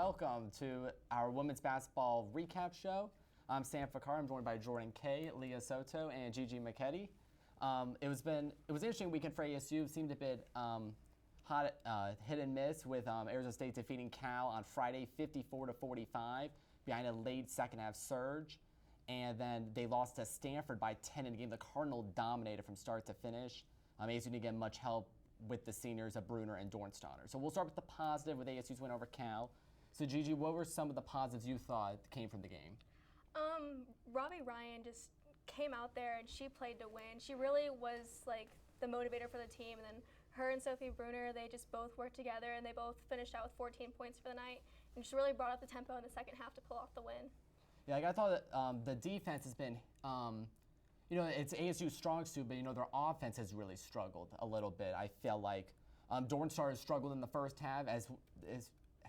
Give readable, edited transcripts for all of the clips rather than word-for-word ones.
welcome to our women's basketball recap show. I'm Sam Ficarro. I'm joined by Jordan Kaye, Leah Soto, and Gigi Micketti. It was an interesting weekend for ASU. It seemed a bit hot, hit and miss with Arizona State defeating Cal on Friday 54-45 behind a late second half surge. And then they lost to Stanford by 10 in a game the Cardinal dominated from start to finish. ASU didn't get much help with the seniors of Bruner and Dornstadter. So we'll start with the positive with ASU's win over Cal. So Gigi, what were some of the positives you thought came from the game? Robbie Ryan just came out there and she played to win. She really was like the motivator for the team. And then her and Sophie Bruner, they just both worked together and they both finished out with 14 points for the night. And just really brought up the tempo in the second half to pull off the win. Yeah, like I thought that the defense has been, it's ASU's strong suit, but their offense has really struggled a little bit. I feel like Dornstadter struggled in the first half, as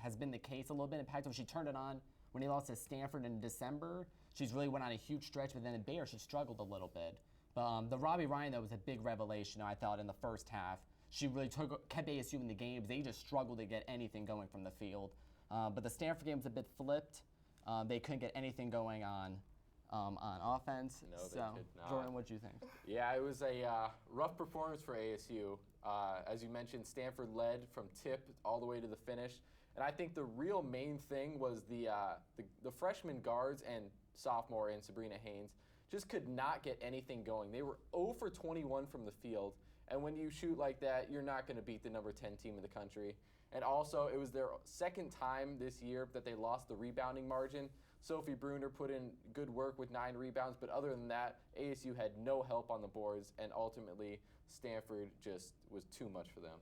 has been the case a little bit. In fact, when she turned it on when he lost to Stanford in December, she's really went on a huge stretch. But then in Bayer, she struggled a little bit. But the Robbie Ryan, that was a big revelation, I thought, in the first half. She really kept ASU in the game. They just struggled to get anything going from the field. But the Stanford game was a bit flipped. They couldn't get anything going on offense. No, they could not. Jordan, what do you think? Yeah, it was a rough performance for ASU. As you mentioned, Stanford led from tip all the way to the finish. And I think the real main thing was the freshman guards and sophomore in Sabrina Haynes just could not get anything going. They were 0 for 21 from the field. And when you shoot like that, you're not going to beat the number 10 team in the country. And also, it was their second time this year that they lost the rebounding margin. Sophie Bruner put in good work with 9 rebounds, but other than that, ASU had no help on the boards, and ultimately, Stanford just was too much for them.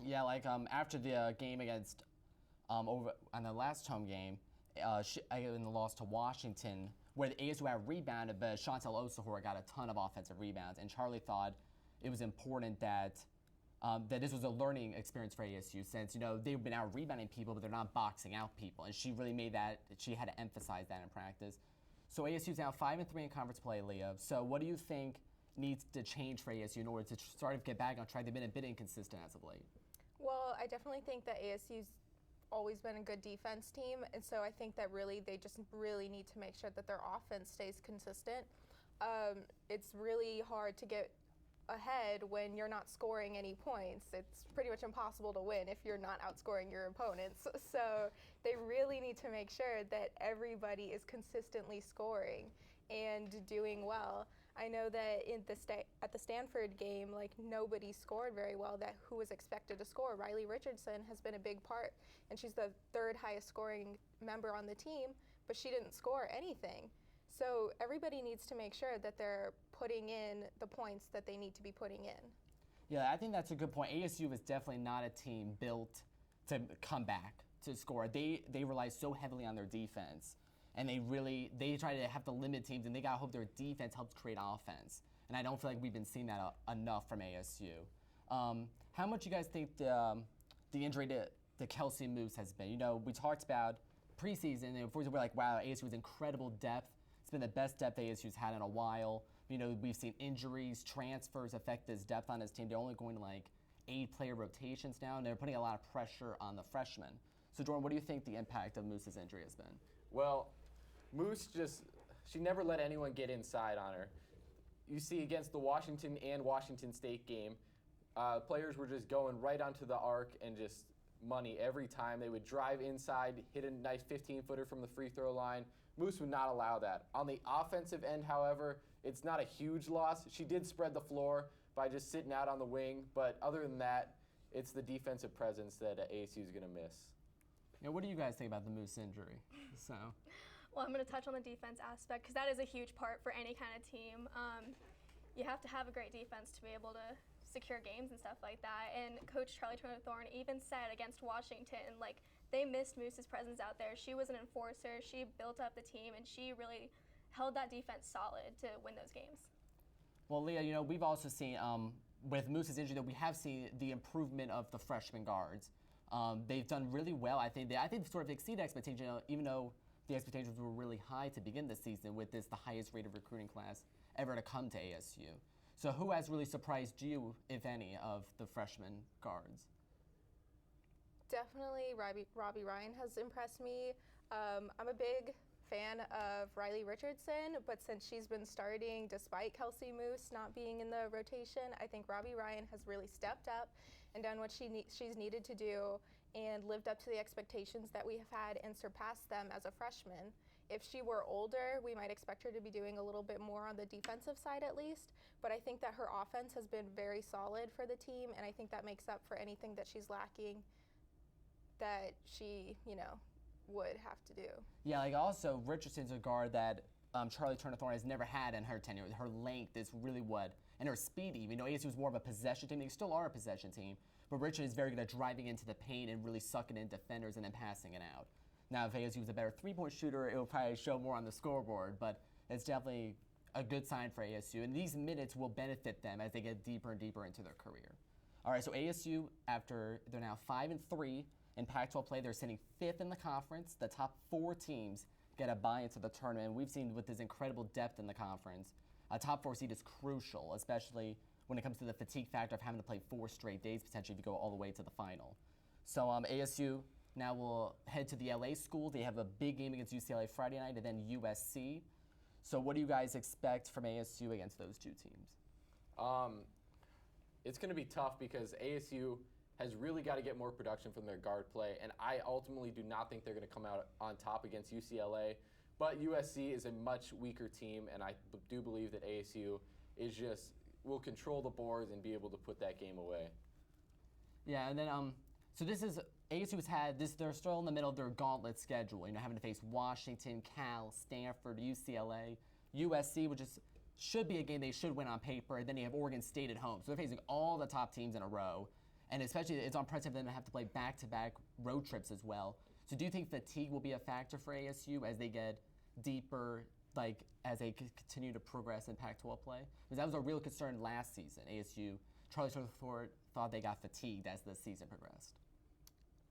Yeah, after the game against over on the last home game, in the loss to Washington, where the ASU had rebounded, but Chantel Osahor got a ton of offensive rebounds, and Charlie thought it was important that this was a learning experience for ASU, since they've been out rebounding people, but they're not boxing out people, and she really made that. She had to emphasize that in practice. So ASU's now 5-3 in conference play, Leah. So what do you think needs to change for ASU in order to sort of get back on track? They've been a bit inconsistent as of late. Well, I definitely think that ASU's always been a good defense team, and so I think that they just really need to make sure that their offense stays consistent. It's really hard to get ahead when you're not scoring any points. It's pretty much impossible to win if you're not outscoring your opponents. So they really need to make sure that everybody is consistently scoring and doing well. I know that at the Stanford game, nobody scored very well who was expected to score. Riley Richardson has been a big part, and she's the 3rd highest scoring member on the team, but she didn't score anything. So everybody needs to make sure that they're putting in the points that they need to be putting in. Yeah, I think that's a good point. ASU is definitely not a team built to come back to score. They rely so heavily on their defense, and they try to have to limit teams, and they gotta hope their defense helps create offense. And I don't feel like we've been seeing that enough from ASU. How much you guys think the injury to Kelsey Moose has been? We talked about preseason, and before we were like, wow, ASU has incredible depth. It's been the best depth ASU's had in a while. We've seen injuries, transfers affect this depth on his team. They're only going to 8-player rotations now, and they're putting a lot of pressure on the freshmen. So Jordan, what do you think the impact of Moose's injury has been? Well, Moose she never let anyone get inside on her. You see against the Washington and Washington State game, players were just going right onto the arc and just money every time. They would drive inside, hit a nice 15-footer from the free throw line. Moose would not allow that. On the offensive end, however, it's not a huge loss. She did spread the floor by just sitting out on the wing, but other than that, it's the defensive presence that ASU is going to miss. What do you guys think about the Moose injury? Well, I'm going to touch on the defense aspect because that is a huge part for any kind of team. You have to have a great defense to be able to secure games and stuff like that. And Coach Charlie Turner-Thorne even said against Washington, they missed Moose's presence out there. She was an enforcer. She built up the team, and she really held that defense solid to win those games. Well, Leah, we've also seen with Moose's injury that we have seen the improvement of the freshman guards. They've done really well. I think they've sort of exceeded expectations, even though the expectations were really high to begin the season with the highest rated recruiting class ever to come to ASU. So who has really surprised you, if any, of the freshman guards? Definitely, Robbie Ryan has impressed me. I'm a big fan of Riley Richardson, but since she's been starting despite Kelsey Moose not being in the rotation, I think Robbie Ryan has really stepped up and done what she's needed to do and lived up to the expectations that we have had and surpassed them as a freshman. If she were older, we might expect her to be doing a little bit more on the defensive side at least, but I think that her offense has been very solid for the team, and I think that makes up for anything that she's lacking that she, would have to do. Yeah, like also Richardson's a guard that Charlie Turner-Thorne has never had in her tenure. Her length is really what, and her speed even. ASU was more of a possession team. They still are a possession team, but Richardson is very good at driving into the paint and really sucking in defenders and then passing it out. Now, if ASU was a better three-point shooter, it will probably show more on the scoreboard, but it's definitely a good sign for ASU, and these minutes will benefit them as they get deeper and deeper into their career. All right, so ASU, after they're now 5-3 in Pac-12 play, they're sitting 5th in the conference. The top 4 teams get a bye into the tournament. We've seen with this incredible depth in the conference, a top 4 seed is crucial, especially when it comes to the fatigue factor of having to play 4 straight days, potentially if you go all the way to the final. So ASU now will head to the LA school. They have a big game against UCLA Friday night and then USC. So what do you guys expect from ASU against those two teams? It's going to be tough because ASU has really got to get more production from their guard play, and I ultimately do not think they're going to come out on top against UCLA. But USC is a much weaker team, and I do believe that ASU will control the boards and be able to put that game away. Yeah, and then so this is ASU's had this. They're still in the middle of their gauntlet schedule. Having to face Washington, Cal, Stanford, UCLA, USC, which should be a game they should win on paper. And then you have Oregon State at home, so they're facing all the top teams in a row. And especially, it's unprecedented for them to have to play back-to-back road trips as well. So do you think fatigue will be a factor for ASU as they get deeper, as they continue to progress in Pac-12 play? Because that was a real concern last season. ASU, Charlie Turner thought they got fatigued as the season progressed.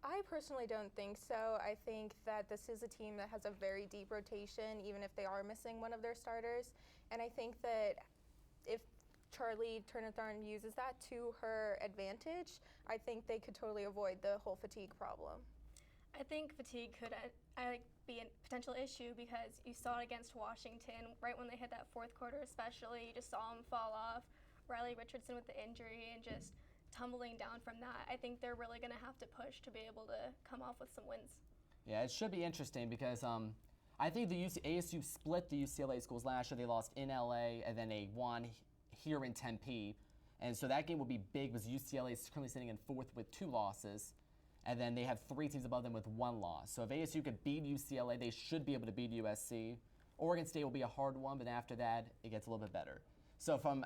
I personally don't think so. I think that this is a team that has a very deep rotation, even if they are missing one of their starters. And I think that if Charlie Turner-Thorne uses that to her advantage, I think they could totally avoid the whole fatigue problem. I think fatigue could be a potential issue because you saw it against Washington right when they hit that fourth quarter especially. You just saw them fall off. Riley Richardson with the injury and just tumbling down from that. I think they're really going to have to push to be able to come off with some wins. Yeah, it should be interesting because I think the ASU split the UCLA schools last year. They lost in LA and then they won here in Tempe. And so that game will be big because UCLA is currently sitting in 4th with 2 losses. And then they have 3 teams above them with 1 loss. So if ASU could beat UCLA, they should be able to beat USC. Oregon State will be a hard one, but after that, it gets a little bit better. So from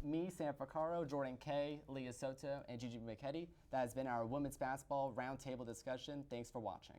me, Sam Ficarro, Jordan Kaye, Leah Soto, and Gigi Micketti, that has been our women's basketball roundtable discussion. Thanks for watching.